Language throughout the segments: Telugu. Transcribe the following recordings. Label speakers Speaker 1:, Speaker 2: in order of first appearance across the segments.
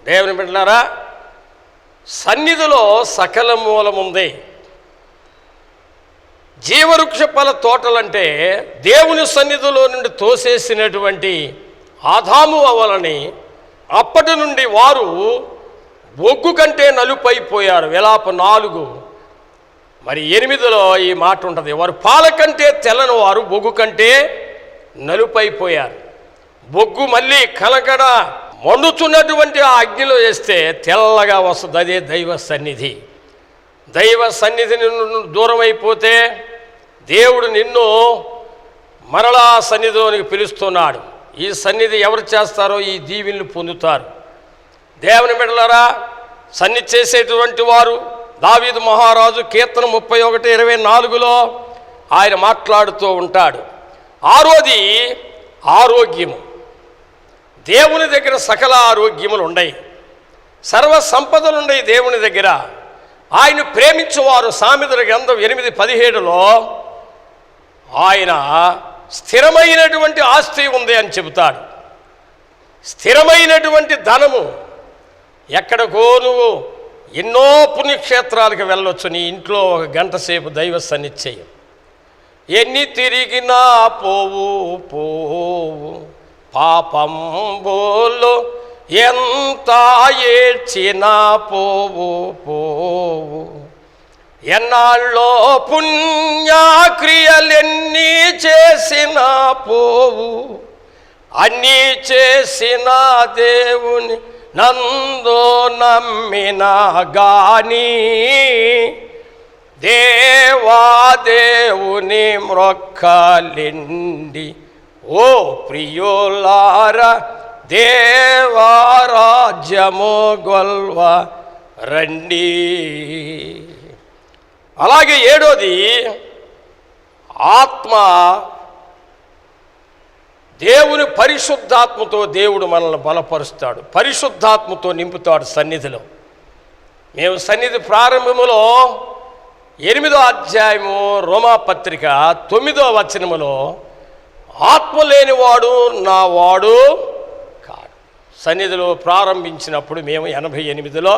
Speaker 1: దేవుని బిడ్డలారా, సన్నిధిలో సకల మూలముంది. జీవవృక్ష ఫల తోటలంటే దేవుని సన్నిధిలో నుండి తోసేసినటువంటి ఆదాము అవ్వలని అప్పటి నుండి వారు బొగ్గు కంటే నలుపైపోయారు. విలాప 4 మరి 8లో ఈ మాట ఉంటుంది, వారు పాల కంటే తెల్లని వారు బొగ్గు కంటే నలుపైపోయారు. బొగ్గు మళ్ళీ కలకడ మండుతున్నటువంటి ఆ అగ్నిలో వేస్తే తెల్లగా వస్తుంది. అదే దైవ సన్నిధి. దైవ సన్నిధిని దూరం అయిపోతే దేవుడు నిన్ను మరలా సన్నిధిలోనికి పిలుస్తున్నాడు. ఈ సన్నిధి ఎవరు చేస్తారో ఈ దీవెనలు పొందుతారు. దేవుని బిడ్డలారా, సన్నిధి చేసేటువంటి వారు దావీదు మహారాజు కీర్తన 31:24లో ఆయన మాట్లాడుతూ ఉంటాడు. ఆరోది ఆరోగ్యము. దేవుని దగ్గర సకల ఆరోగ్యములు ఉన్నాయి, సర్వ సంపదలు ఉన్నాయి దేవుని దగ్గర. ఆయన ప్రేమించేవారు సామెతల గ్రంథం 8:17లో ఆయన స్థిరమైనటువంటి ఆస్తి ఉంది అని చెబుతాడు. స్థిరమైనటువంటి ధనము. ఎక్కడికో నువ్వు ఎన్నో పుణ్యక్షేత్రాలకు వెళ్ళొచ్చు, నీ ఇంట్లో 1 గంట సేపు దైవ సన్నిధి చెయ్యి. ఎన్ని తిరిగినా పోవు పోవు పాపంబోలు, ఎంత ఏడ్చినా పోవు పోవు. ఎన్నాళ్ళో పుణ్యక్రియలెన్ని చేసినా పోవు, అన్నీ చేసిన దేవుని నందు నమ్మినా గాని దేవాదేవుని మ్రొక్కలిండి ఓ ప్రియులారా దేవారాజ్యము గొల్వ రండి. అలాగే 7వది ఆత్మ. దేవుని పరిశుద్ధాత్మతో దేవుడు మనల్ని బలపరుస్తాడు, పరిశుద్ధాత్మతో నింపుతాడు సన్నిధిలో. మేము సన్నిధి ప్రారంభములో 8వ అధ్యాయము రోమాపత్రిక 9వ వచనములో ఆత్మ లేనివాడు నా వాడు కాడు. సన్నిధిలో ప్రారంభించినప్పుడు మేము 88లో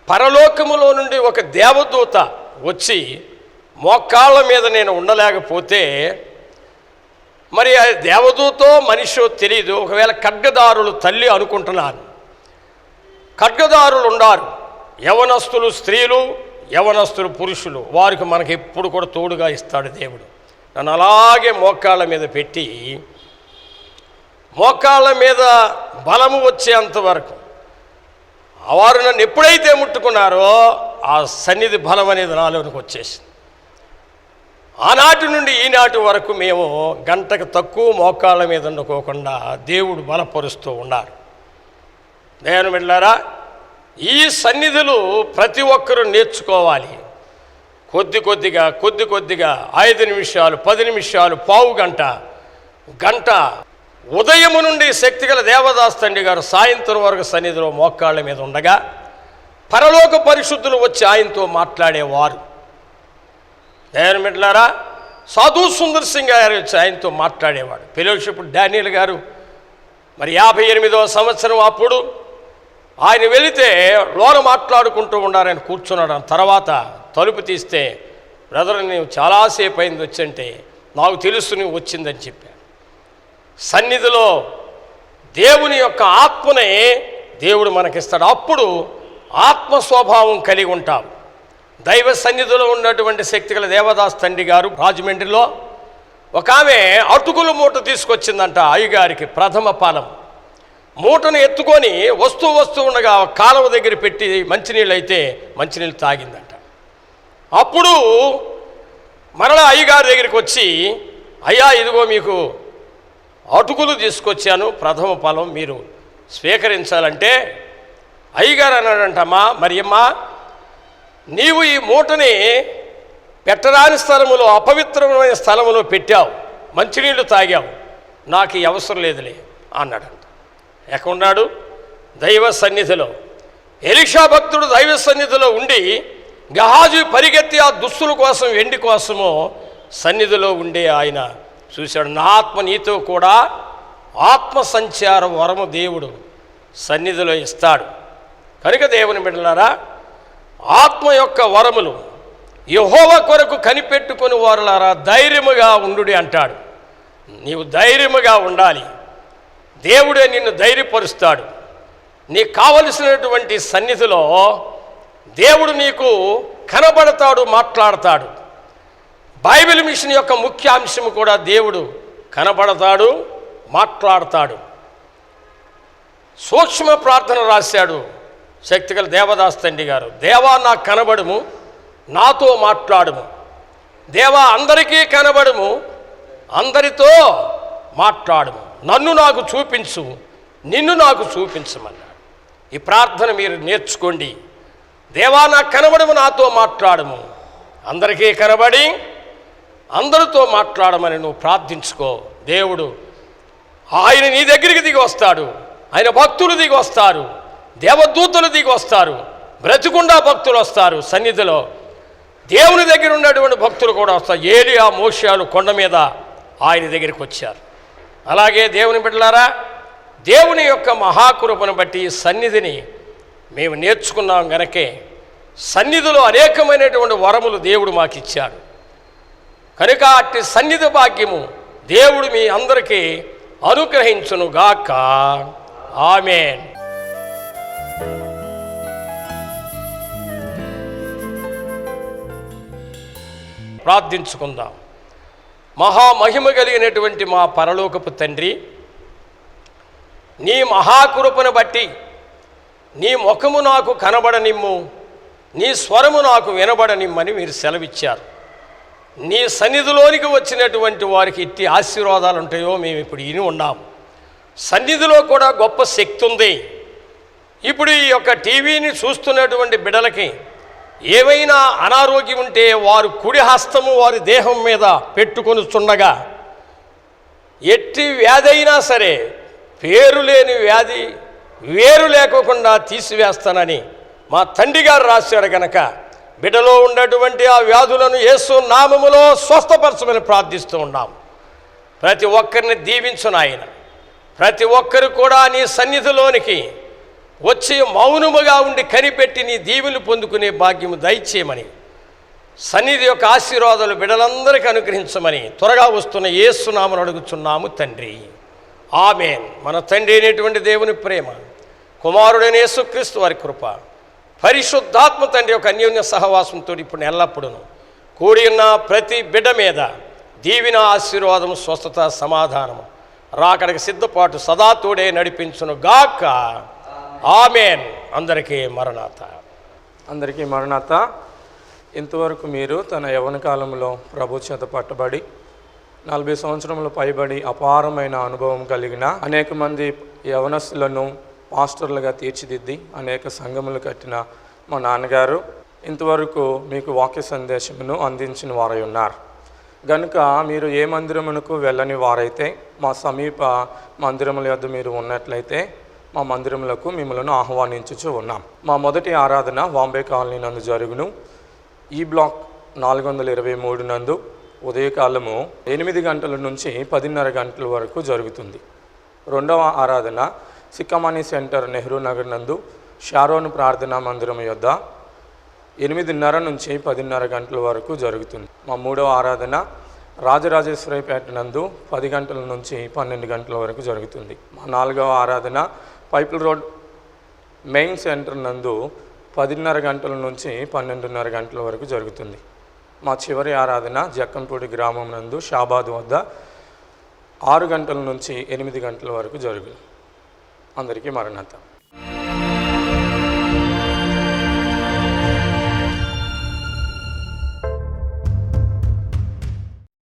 Speaker 1: పరలోకములో నుండి ఒక దేవదూత వచ్చి మోకాళ్ళ మీద నేను ఉండలేకపోతే, మరి ఆ దేవదూతో మనిషో తెలియదు, ఒకవేళ ఖడ్గదారులు తల్లి అనుకుంటున్నాను. ఖడ్గదారులు ఉన్నారు, యవనస్తులు స్త్రీలు, యవనస్తులు పురుషులు. వారికి మనకి ఎప్పుడు కూడా తోడుగా ఇస్తాడు దేవుడు. నన్ను అలాగే మోకాళ్ళ మీద పెట్టి, మోకాళ్ళ మీద బలము వచ్చేంతవరకు వారు నన్ను ఎప్పుడైతే ముట్టుకున్నారో ఆ సన్నిధి బలం అనేది నాలోనికి వచ్చేసింది. ఆనాటి నుండి ఈనాటి వరకు మేము గంటకు తక్కువ మోకాళ్ళ మీద ఉండుకోకుండా దేవుడు బలపరుస్తూ ఉన్నారు. దేవుని బిడ్డలారా, ఈ సన్నిధులు ప్రతి ఒక్కరూ నేర్చుకోవాలి. కొద్ది కొద్దిగా 5 నిమిషాలు, 10 నిమిషాలు, పావు గంట, గంట. ఉదయము నుండి శక్తిగల దేవదాస్ తండ్రి గారు సాయంత్రం వరకు సన్నిధిలో మోకాళ్ళ మీద ఉండగా పరలోక పరిశుద్ధులు వచ్చి ఆయనతో మాట్లాడేవారు. దేవుని బిడ్డలారా, సాధు సుందర్ సింగ్ గారు వచ్చి ఆయనతో మాట్లాడేవాడు. ఫెలోషిప్ డానియల్ గారు మరి 58వ సంవత్సరం అప్పుడు ఆయన వెళితే లోన మాట్లాడుకుంటూ ఉన్నారు. ఆయన కూర్చున్నాడు. తర్వాత తలుపు తీస్తే, బ్రదర్ నువ్వు చాలాసేపు అయింది వచ్చంటే, నాకు తెలుసు నువ్వు వచ్చిందని చెప్పాను. సన్నిధిలో దేవుని యొక్క ఆత్మనే దేవుడు మనకిస్తాడు. అప్పుడు ఆత్మ స్వభావం కలిగి ఉంటాం. దైవ సన్నిధిలో ఉన్నటువంటి శక్తిగల దేవదాస్ తండ్రి గారు రాజమండ్రిలో ఒక ఆమె అటుకుల మూట తీసుకొచ్చిందంట అయ్యగారికి. ప్రథమ ఫలం మూటను ఎత్తుకొని వస్తూ ఉండగా కాలువ దగ్గర పెట్టి మంచినీళ్ళు అయితే మంచినీళ్ళు తాగిందంట. అప్పుడు మరలా అయ్యగారి దగ్గరికి వచ్చి, అయ్యా ఇదిగో మీకు అటుకులు తీసుకొచ్చాను, ప్రథమ ఫలం మీరు స్వీకరించాలంటే అయ్యగారు అన్నాడంటమ్మా, మరి అమ్మా నీవు ఈ మూటని పెట్టరాని స్థలములో, అపవిత్రమైన స్థలములో పెట్టావు, మంచినీళ్ళు తాగావు, నాకు ఈ అవసరం లేదులే అన్నాడంట. ఎక్కడున్నాడు? దైవ సన్నిధిలో. ఎలీషా భక్తుడు దైవ సన్నిధిలో ఉండి గహాజీ పరిగెత్తి ఆ దుస్తుల కోసం, వెండి కోసము సన్నిధిలో ఉండే ఆయన చూశాడు. నా ఆత్మ నీతో కూడా ఆత్మ సంచార వరము దేవుడు సన్నిధిలో ఇస్తాడు. కనుక దేవుని బిడ్డలారా, ఆత్మ యొక్క వరములు యెహోవా కొరకు కనిపెట్టుకుని వారులారా ధైర్యముగా ఉండుడి అంటాడు. నీవు ధైర్యముగా ఉండాలి. దేవుడే నిన్ను ధైర్యపరుస్తాడు. నీకు కావలసినటువంటి సన్నిధిలో దేవుడు నీకు కనబడతాడు, మాట్లాడతాడు. బైబిల్ మిషన్ యొక్క ముఖ్య అంశము కూడా దేవుడు కనబడతాడు, మాట్లాడతాడు. సూక్ష్మ ప్రార్థన రాశాడు శక్తిగల దేవదాస్ తండ్రి గారు. దేవా నాకు కనబడుము, నాతో మాట్లాడుము. దేవా అందరికీ కనబడుము, అందరితో మాట్లాడుము. నన్ను నాకు చూపించు, నిన్ను నాకు చూపించమన్నాడు. ఈ ప్రార్థన మీరు నేర్చుకోండి. దేవా నాకు కనబడుము, నాతో మాట్లాడుము. అందరికీ కనబడి అందరితో మాట్లాడమని నువ్వు ప్రార్థించుకో. దేవుడు ఆయన నీ దగ్గరికి దిగి వస్తాడు. ఆయన భక్తులు దిగి వస్తారు, దేవదూతలు దిగి వస్తారు, బ్రతికుండా భక్తులు వస్తారు. సన్నిధిలో దేవుని దగ్గర ఉన్నటువంటి భక్తులు కూడా వస్తారు. ఏలియా, మోషేలు కొండ మీద ఆయన దగ్గరికి వచ్చారు. అలాగే దేవుని బిడ్డలారా, దేవుని యొక్క మహాకృపను బట్టి సన్నిధిని మేము నేర్చుకున్నాం గనకే సన్నిధిలో అనేకమైనటువంటి వరములు దేవుడు మాకు ఇచ్చాడు. కనుక అట్టి సన్నిధి భాగ్యము దేవుడు మీ అందరికీ అనుగ్రహించునుగాక. ఆమేన్. ప్రార్థించుకుందాం. మహామహిమ కలిగినటువంటి మా పరలోకపు తండ్రి, నీ మహాకృపను బట్టి నీ ముఖము నాకు కనబడనిమ్ము, నీ స్వరము నాకు వినబడనిమ్మని మీరు సెలవిచ్చారు. నీ సన్నిధిలోనికి వచ్చినటువంటి వారికి ఇట్టి ఆశీర్వాదాలు ఉంటాయో మేము ఇప్పుడు విని ఉన్నాము. సన్నిధిలో కూడా గొప్ప శక్తి ఉంది. ఇప్పుడు ఈ యొక్క టీవీని చూస్తున్నటువంటి బిడ్డలకి ఏవైనా అనారోగ్యం ఉంటే వారు కుడి హస్తము వారి దేహం మీద పెట్టుకొని చుండగా ఎట్టి వ్యాధి అయినా సరే పేరు లేని వ్యాధి వేరు లేకోకుండా తీసివేస్తానని మా తండ్రి గారు రాశాడు. కనుక బిడ్డలో ఉన్నటువంటి ఆ వ్యాధులను యేసు నామములో స్వస్థపరచమని ప్రార్థిస్తూ ఉన్నాం. ప్రతి ఒక్కరిని దీవించును ఆయన. ప్రతి ఒక్కరు కూడా నీ సన్నిధిలోనికి వచ్చి మౌనముగా ఉండి కనిపెట్టి నీ దీవెనలు పొందుకునే భాగ్యము దయచేయమని, సన్నిధి యొక్క ఆశీర్వాదాలు బిడ్డలందరికీ అనుగ్రహించమని త్వరగా వస్తున్న యేసు నామమున అడుగుచున్నాము తండ్రి. ఆమేన్. మన తండ్రి అయినటువంటి దేవుని ప్రేమ, కుమారుడైన యేసుక్రీస్తు వారి కృప, పరిశుద్ధాత్మ తండ్రి యొక్క అన్యోన్య సహవాసంతో ఇప్పుడు ఎల్లప్పుడూ కూడి ఉన్న ప్రతి బిడ్డ మీద దీవెన, ఆశీర్వాదము, స్వస్థత, సమాధానము రాకడికి సిద్ధపాటు సదా తోడే నడిపించును గాక. ఆమేన్. అందరికీ మరణాత.
Speaker 2: అందరికీ మరణాత. ఇంతవరకు మీరు తన యవ్వన కాలంలో ప్రభు చేత పట్టబడి 40 సంవత్సరములు పైబడి అపారమైన అనుభవం కలిగిన అనేక మంది యవనస్తులను పాస్టర్లుగా తీర్చిదిద్ది అనేక సంఘములు కట్టిన మా నాన్నగారు ఇంతవరకు మీకు వాక్య సందేశమును అందించిన వారై ఉన్నారు. గనుక మీరు ఏ మందిరమునకు వెళ్ళని వారైతే మా సమీప మందిరముల యొద్ద మీరు ఉన్నట్లయితే మా మందిరములకు మిమ్మల్ని ఆహ్వానించుచూ ఉన్నాం. మా మొదటి ఆరాధన వాంబే కాలనీ నందు జరుగును. ఈ బ్లాక్ 423 నందు ఉదయకాలము 8 గంటల నుంచి 10:30 గంటల వరకు జరుగుతుంది. రెండవ ఆరాధన సిక్కమాని సెంటర్, నెహ్రూ నగర్ నందు షారోన్ ప్రార్థనా మందిరం యొద్ద 8:30 నుంచి 10:30 గంటల వరకు జరుగుతుంది. మా మూడవ ఆరాధన రాజరాజేశ్వరిపేట నందు 10 గంటల నుంచి 12 గంటల వరకు జరుగుతుంది. మా నాలుగవ ఆరాధన పైపుల్ రోడ్ మెయిన్ సెంటర్ నందు 10:30 గంటల నుంచి 12:30 గంటల వరకు జరుగుతుంది. మా చివరి ఆరాధన జక్కంపూడి గ్రామం నందు షాబాద్ వద్ద 6 గంటల నుంచి 8 గంటల వరకు జరుగుతుంది. అందరికీ మరణాత.